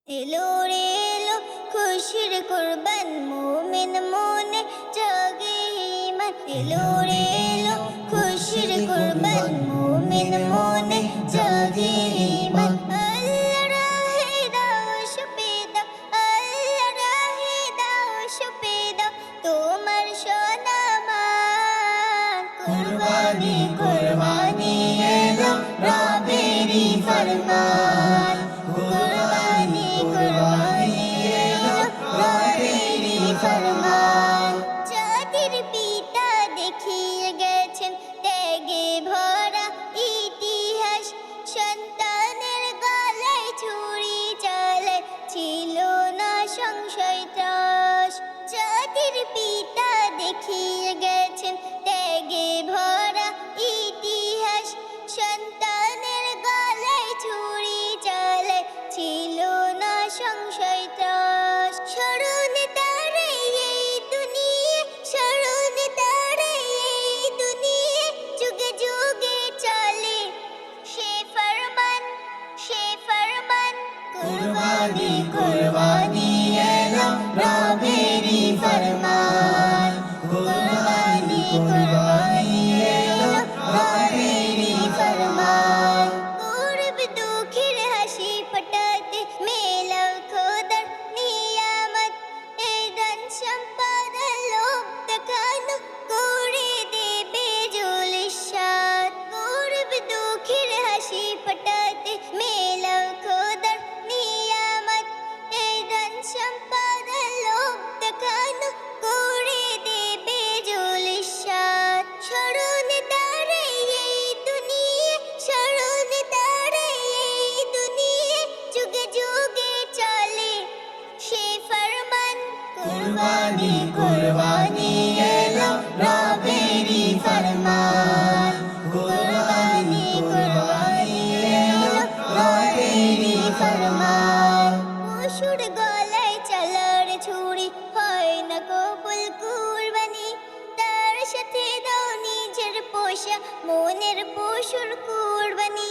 এলো রে এলো খুশির কুরবান মুমিন মনে জাগে ঈমান। এলো রে এলো খুশির কুরবান মুমিন মনে জাগে ঈমান। আল্লাহ রাহে দাও শুপে দাও, আল্লাহ রাহে দাও শুপে দাও তোমার সোনামান। কুরবানি কুরবানি এলো রবেরই ফরমান। কুরবানি কুরবানি এলো রবেরই ফরমান। জাতির পিতা দেখিয়ে গেছেন ত্যাগে ভরা ইতিহাস। সন্তানের গলায় ছুরি চালায় ছিল না সংশয় ত্রাস। জাতির পিতা দেখিয়ে গেছেন ত্যাগে ভরা ইতিহাস। সন্তানের গলায় ছুরি চালায় ছিল না সংশয় ত্রাস। স্মরণে তারে এই দুনিয়া, স্মরণে তারে এই দুনিয়া, যুগে যুগে চলে সে ফরমান, সে ফরমান। কুরবানি কুরবানি এলো রবেরই ফরমান। কুরবানি কুরবানি এলো রবেরই ফরমান। গরিব দুঃখীর হাসি ফোটাতে মেলাও খোদার নিয়ামত। এই ধন সম্পদ লোভ দেখানো করে দেবে জুলিশাত। গরিব দুঃখীর হাসি ফোটাতে মেলাও খোদার নিয়ামত। এই ধন সম্পদ লোভ দেখানো করে দেবে জুলিশাত। স্মরণে তারে এই দুনিয়া, স্মরণে তারে এই দুনিয়া, যুগে যুগে চলে সে ফরমান। কুরবানি কুরবানি এলো রবেরই ফরমান। কুরবানি কুরবানি এলো রবেরই ফরমান। পশুর গলায় চালার ছুরি হয় না কবুল কুরবানি। তার সাথে দাও নিজের পোষা মনের পশুর কুরবানি।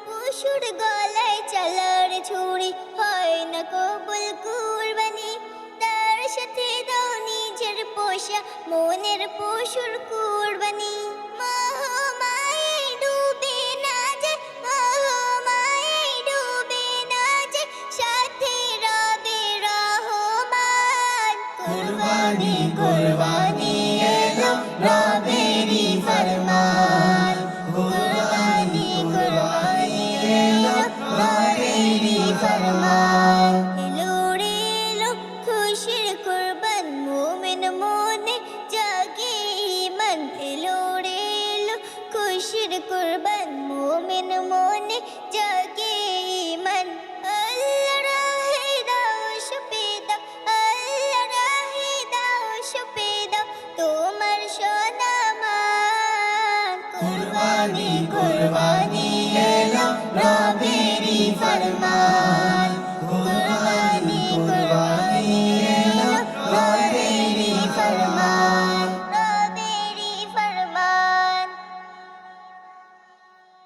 পশুর গলায় চালার ছুরি হয় না কবুল কুরবানি। তার সাথে দাও নিজের পোষা মনের পশুর কুরবানি। মায়ে ডুবে না যায়, মায়ে ডুবে না যায়, সাথে রবে রহমান। কুরবানি কুরবানি এলো রবেরই ফরমান। কুরবানি কুরবানি এলো রবেরই ফরমান। এলো রে এলো খুশির কুরবান মুমিন মনে জাগে ঈমান। এলো রে এলো খুশির কুরবান মুমিন মনে জাগে ঈমান। আল্লাহ রাহে দাও শুপে দাও, আল্লাহ রাহে দাও শুপে দাও তোমার সোনামান। কুরবানি কুরবানি এলো রবেরই ফরমান।